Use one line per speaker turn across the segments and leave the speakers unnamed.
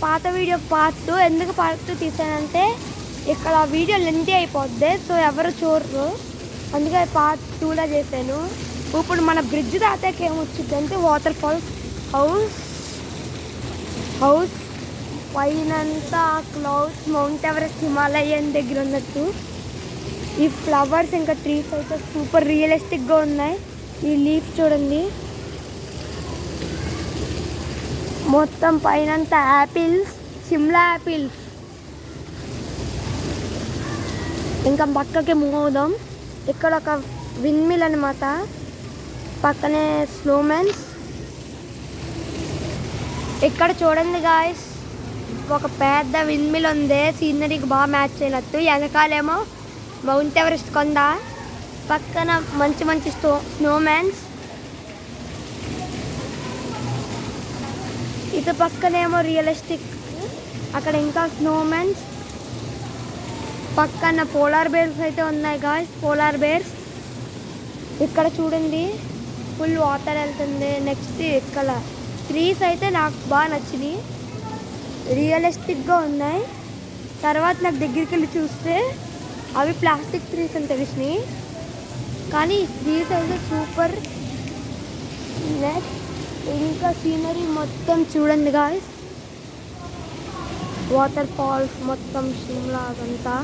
పాత video part 2 ఎందుకు part 2 తీసానంటే ఇక్కడ వీడియో లెంతీ అయిపోద్ది, సో ఎవరు చూడరు, అందుకే పార్ట్ 2లో చేశాను. ఇప్పుడు మన బ్రిడ్జ్ దాటాక ఏమొచ్చింది అంటే వాటర్ ఫాల్స్ హౌస్ పైనంతా క్లౌడ్స్, మౌంట్ ఎవరెస్ట్, హిమాలయన్ దగ్గర ఉన్నట్టు. ఈ ఫ్లవర్స్ ఇంకా ట్రీస్ అయితే సూపర్ రియలిస్టిక్గా ఉన్నాయి. ఈ లీఫ్ చూడండి, మొత్తం పైనంతా యాపిల్స్, సిమ్లా యాపిల్స్. ఇంకా పక్కకి మూవ్ అవుదాం. ఇక్కడ ఒక విండ్మిల్ అనమాట, పక్కనే స్నోమెన్స్. ఇక్కడ చూడండి గాయస్, ఒక పెద్ద విండ్మిల్ ఉంది, సీనరీకి బాగా మ్యాచ్ అయినట్టు. వెనకాలేమో మౌంట్ ఎవరెస్ట్ కొండ, పక్కన మంచి మంచి స్నోమెన్స్. ఇటు పక్కనేమో రియలిస్టిక్, అక్కడ ఇంకా స్నోమెన్స్. పక్కన పోలార్ బేర్స్ అయితే ఉన్నాయి గాయస్, పోలార్ బేర్స్. ఇక్కడ చూడండి ఫుల్ వాటర్ వెళ్తుంది. నెక్స్ట్ ఇక్కడ ట్రీస్ అయితే నాకు బాగా నచ్చినాయి, రియలిస్టిక్గా ఉన్నాయి. తర్వాత నాకు దగ్గరికి వెళ్ళి చూస్తే అవి ప్లాస్టిక్ ట్రీస్ అని తెలిసినాయి, కానీ ట్రీస్ అయితే సూపర్. నెక్స్ట్ ఇంకా సీనరీ మొత్తం చూడండి గాయస్, వాటర్ ఫాల్స్ మొత్తం షిమ్లా అదంతా.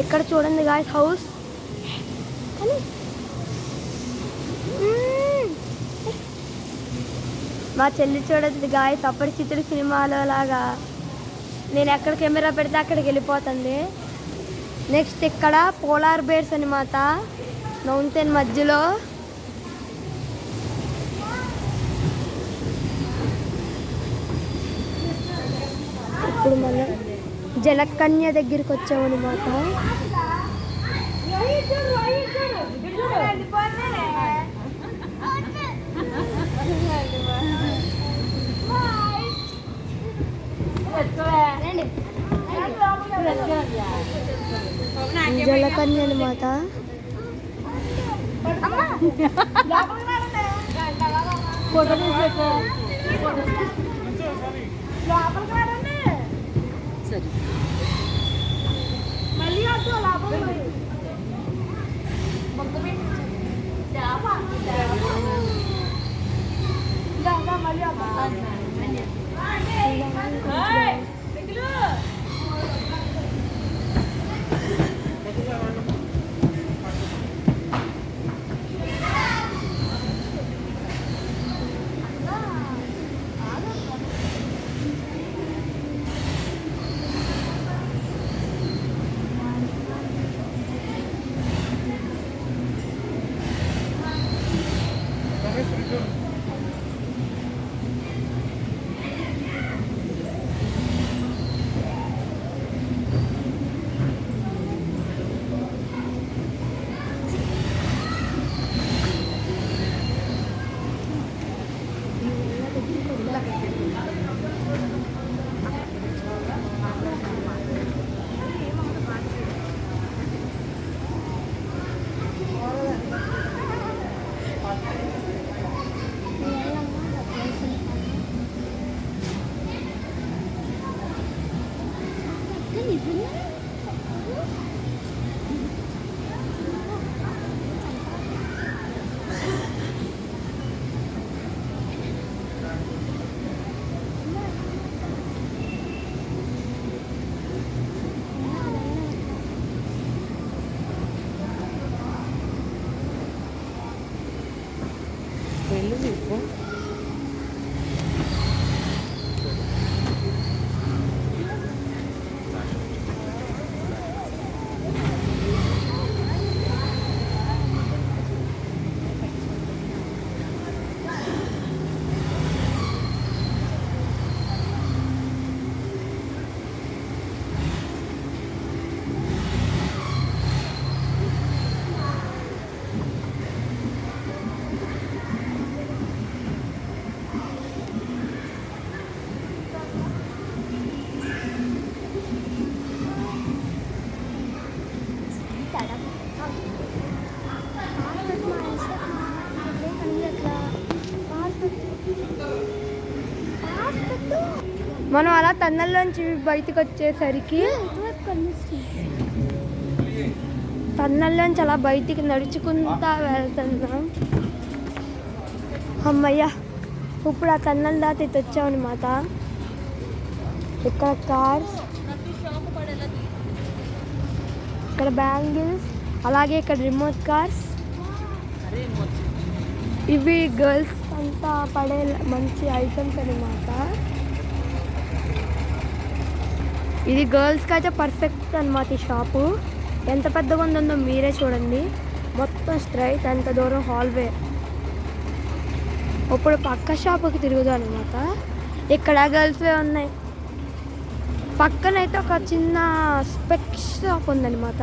ఇక్కడ చూడండి గాయస్ హౌస్, మా చెల్లి చూడండి గాయస్, అప్పటి చిత్ర సినిమాలో లాగా నేను ఎక్కడ కెమెరా పెడితే అక్కడికి వెళ్ళిపోతుంది. నెక్స్ట్ ఇక్కడ పోలార్ బేర్స్ అనమాట, మౌంటైన్ మధ్యలో. ఇప్పుడు మనం జలకన్య దగ్గరికి వచ్చామన్నమాట. జలకన్య అనమాట. మనం అలా టన్నల్లోంచి బయటకు వచ్చేసరికి టన్నల్లోంచి అలా బయటికి నడుచుకుంటా వెళ్తున్నాం. అమ్మయ్య, ఇప్పుడు ఆ టన్నల్ దాటి వచ్చామన్నమాట. ఇక్కడ కార్స్, ఇక్కడ బ్యాంగిల్స్, అలాగే ఇక్కడ రిమోట్ కార్స్. ఇవి గర్ల్స్ అంతా పడే మంచి ఐటమ్స్ అన్నమాట. ఇది గర్ల్స్కి అయితే పర్ఫెక్ట్ అనమాట. ఈ షాపు ఎంత పెద్దగా ఉందో మీరే చూడండి. మొత్తం స్ట్రైట్ ఎంత దూరం హాల్వే. ఇప్పుడు పక్క షాపుకి తిరుగుదాం అనమాట. ఇక్కడ గర్ల్స్వే ఉన్నాయి. పక్కనైతే ఒక చిన్న స్పెక్స్ షాప్ ఉందన్నమాట.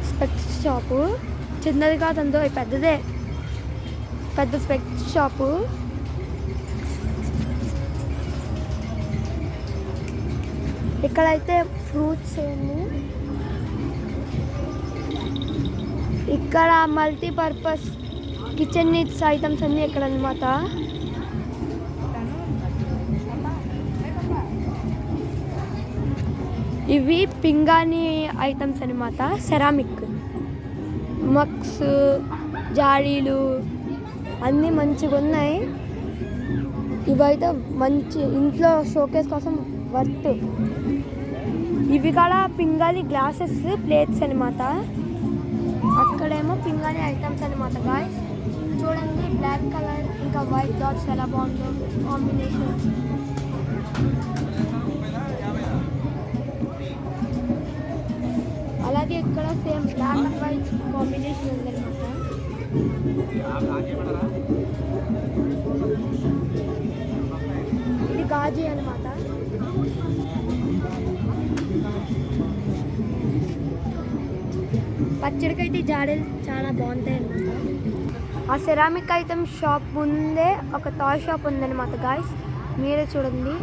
స్పెక్స్ షాపు చిన్నది కాదందో, పెద్దదే, పెద్ద స్పెక్స్ షాపు. ఇక్కడైతే ఫ్రూట్స్ ఉంది. ఇక్కడ మల్టీపర్పస్ కిచెన్ నీడ్స్ ఐటమ్స్ అన్నీ ఇక్కడ అన్నమాట. ఇవి పింగాణి ఐటమ్స్ అన్నమాట. సెరామిక్ మగ్స్, జాడీలు అన్నీ మంచిగా ఉన్నాయి. ఇవైతే మంచి ఇంట్లో షోకేస్ కోసం వర్త్. ఇవి కూడా పింగాణి గ్లాసెస్, ప్లేట్స్ అన్నమాట. అక్కడేమో పింగాణి ఐటమ్స్ అన్నమాట. గాయ్స్ చూడండి, బ్లాక్ కలర్ ఇంకా వైట్ డాట్స్ ఎలా బాగుందో కాంబినేషన్. అలాగే ఇక్కడ same black and white combination ఉందన్నమాట. ఇది గాజు అన్నమాట. పచ్చడికైతే జాడీలు చాలా బాగుంటాయి అన్నమాట. ఆ సెరామిక్ ఐటమ్ షాప్ ముందే ఒక టాయ్ షాప్ ఉందన్నమాట. గాయ్స్ మీరే చూడండి,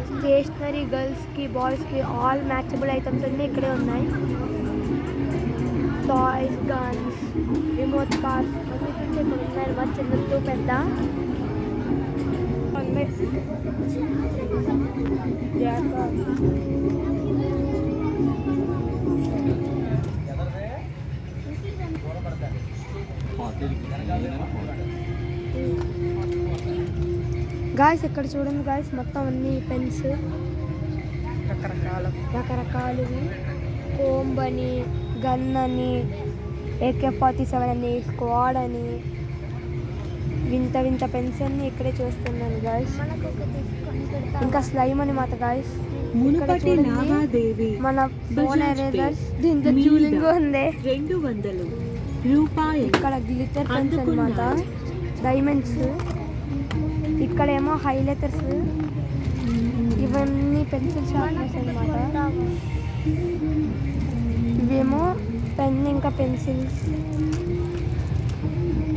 స్టేషనరీ గర్ల్స్కి బాయ్స్కి ఆల్ మ్యాచబుల్ ఐటమ్స్ అన్నీ ఇక్కడే ఉన్నాయి. టాయ్స్, గన్స్, రిమోట్ కార్స్ అన్నీ ఇక్కడ ఉన్నాయి. చిన్నతో పెద్ద. గాయస్ ఇక్కడ చూడండి గాయస్, మొత్తం అన్ని పెన్స్ రకరకాలవి. కోంబ్ అని, గన్ అని, AK-47 అని, స్క్వాడ్ అని, వింత వింత పెన్స్ అన్ని ఇక్కడే చూస్తున్నాను గాయస్. ఇంకా స్లైమ్ అనమాట గాయస్. ఇక్కడ చూడండి మన ఫోన్ ఎరేజర్స్, దీంట్లో జూలింగ్ ఉంది. ఇక్కడ గ్లిటర్ పెన్స్ అనమాట, డైమండ్స్. ఇక్కడేమో హైలైటర్స్. ఇవన్నీ పెన్సిల్ షార్ప్నర్స్ అనమాట. ఇవేమో పెన్ ఇంకా పెన్సిల్స్.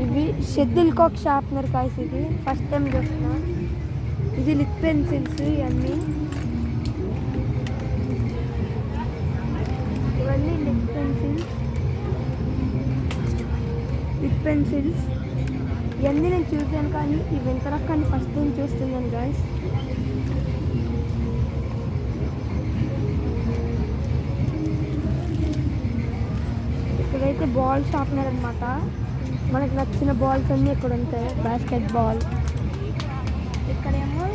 ఇవి షెడ్యూల్ కాక్ షార్ప్నర్ కాయస్. ఇది ఫస్ట్ టైం చూస్తున్నా. ఇది లిప్ పెన్సిల్స్. ఇవన్నీ లిప్ పెన్సిల్స్. ఇవన్నీ నేను చూసాను, కానీ ఈ వింత రకాన్ని ఫస్ట్ టైం చూస్తున్నాను గాయస్. ఇక్కడైతే బాల్ షార్ప్నర్ అనమాట. మనకు నచ్చిన బాల్స్ అన్నీ ఇక్కడ ఉంటాయి. Basket ball. ఇక్కడేమో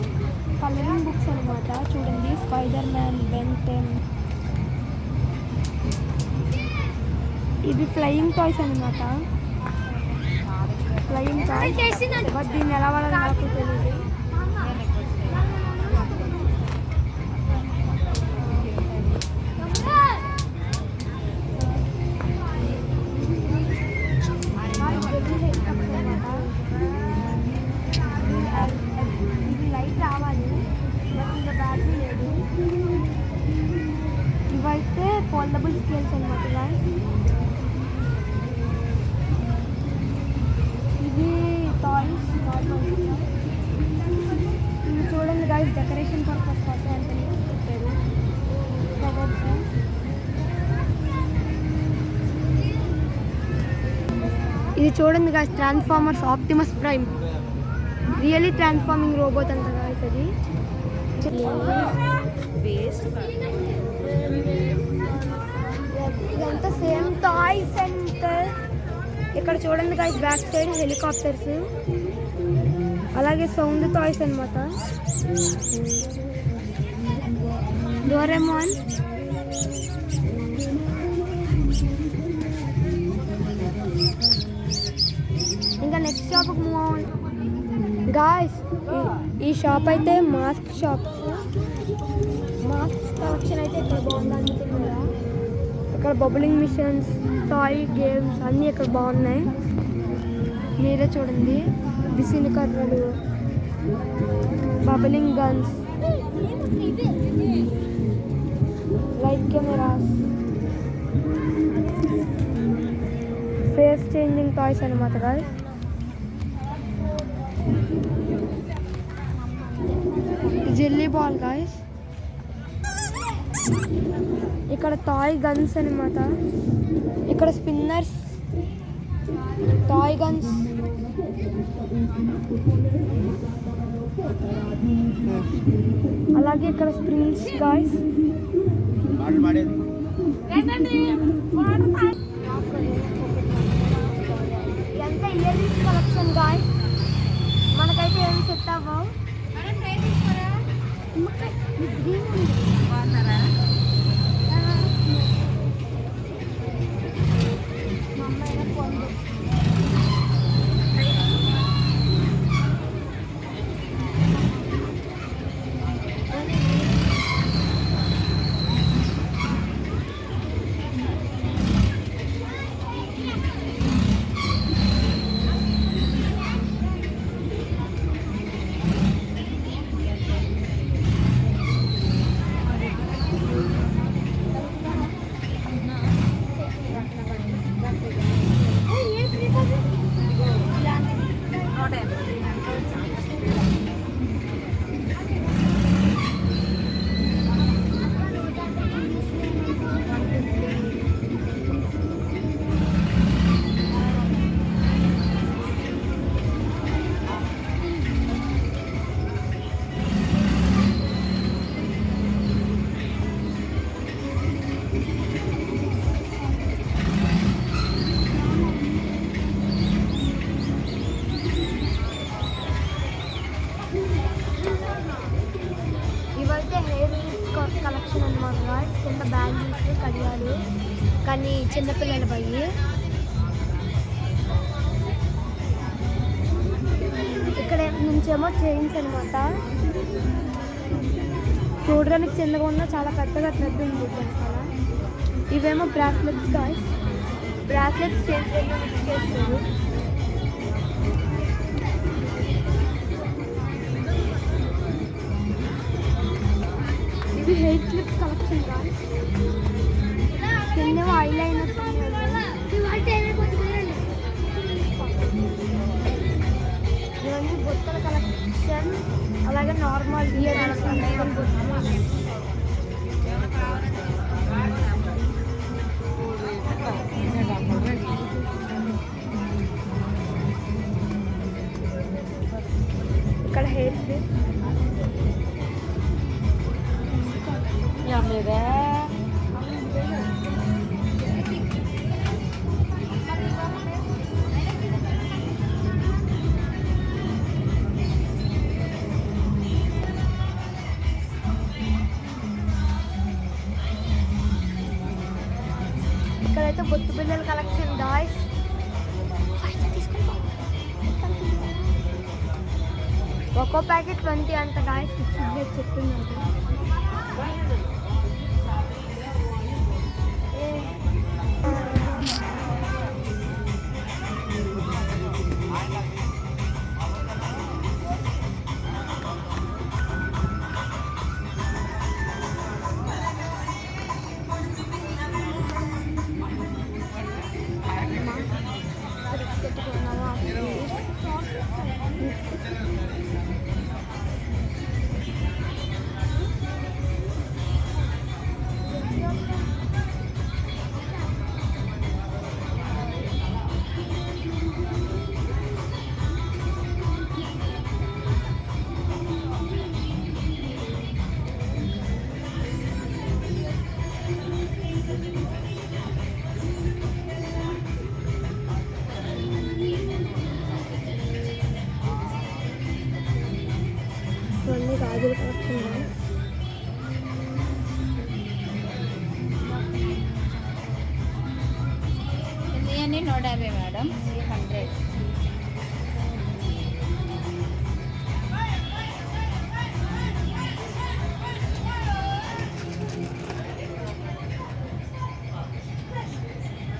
కలరింగ్ బుక్స్ అనమాట. చూడండి, స్పైడర్ మ్యాన్, బెన్ 10. ఇది ఫ్లయింగ్ టాయ్స్ అనమాట. ఫ్లయింగ్ టాయ్స్, బట్ దీన్ని ఎలా వాడాలో నాకు తెలియదు. ఇది లైట్ రావాలి, ఇంకా బ్యాటరీ లేదు. ఇవైతే ఫోల్డబుల్ స్కేల్స్ అనమాట. ఇది టాయ్స్ నార్మల్. ఇవి చూడండి గాయస్, డెకరేషన్ పర్పస్ కోసం ఎంత పెట్టారు. ఫ్లవర్స్. ఇది చూడండి guys, transformers Optimus prime. Really transforming robot అంట గాయస్ అది. ఇదంతా సేమ్ టాయ్ సెంటర్. ఇక్కడ చూడండి గైస్, బ్యాక్ సైడ్ హెలికాప్టర్స్, అలాగే సౌండ్ టాయ్స్ అనమాట. డోరేమాన్, ఇంకా నెక్స్ట్ షాప్కి మూవ్ అవ్వండి గాయ్స్. ఈ షాప్ అయితే మాస్క్ షాప్. మాస్క్ కలెక్షన్ అయితే ఇక్కడ బాగుంది అనుకుంటున్నారా? ఇక్కడ బబులింగ్ మిషన్స్, టాయ్ గేమ్స్ అన్నీ ఇక్కడ బాగున్నాయి. మీరే చూడండి. విసిన కర్రలు, bubbling guns, light cameras, face changing toys అనమాట గాయ్స్. Jelly ball guys. ఇక్కడ టాయ్ గన్స్ అనమాట. ఇక్కడ స్పిన్నర్స్, టాయ్ గన్స్, అలాగే ఇక్కడ స్ప్రింగ్స్ గాయ్స్. ఎంత ఇయర్ రింగ్స్ కలెక్షన్ గాయ్స్. మనకైతే ఏమి సెట్ అవ్వవు. కలెక్షన్ అనమాట. కింద బ్యాంగిల్స్, కడియాలు, కానీ చిన్నపిల్లల పయ్యి. ఇక్కడ నుంచేమో చైన్స్ అనమాట. చూడడానికి చిన్నగా ఉన్న చాలా పెద్దగా థ్రెడ్ ఉంది. ఇవేమో bracelets guys. Bracelets chains mix చేస్తారు. ఇది హెయిర్ క్లిప్స్ కలెక్షన్ గాయ్స్. కిందేమో ఐలైనర్స్ ఇవన్నీ బొత్తల కలెక్షన్. అలాగే నార్మల్ ఇయర్ ఇక్కడ హెయిర్ క్లిప్. ఇక్కడైతే బొత్తు బిళ్ళల కలెక్షన్ గాయ్స్. ఒక్కో ప్యాకెట్ 20 అంత గాయ్స్. ఫిక్స్డ్ చెప్తున్నారు. ఇవన్నీ గాజుల కలెక్షన్ గైస్.
ఇవన్నీ 150 మేడం.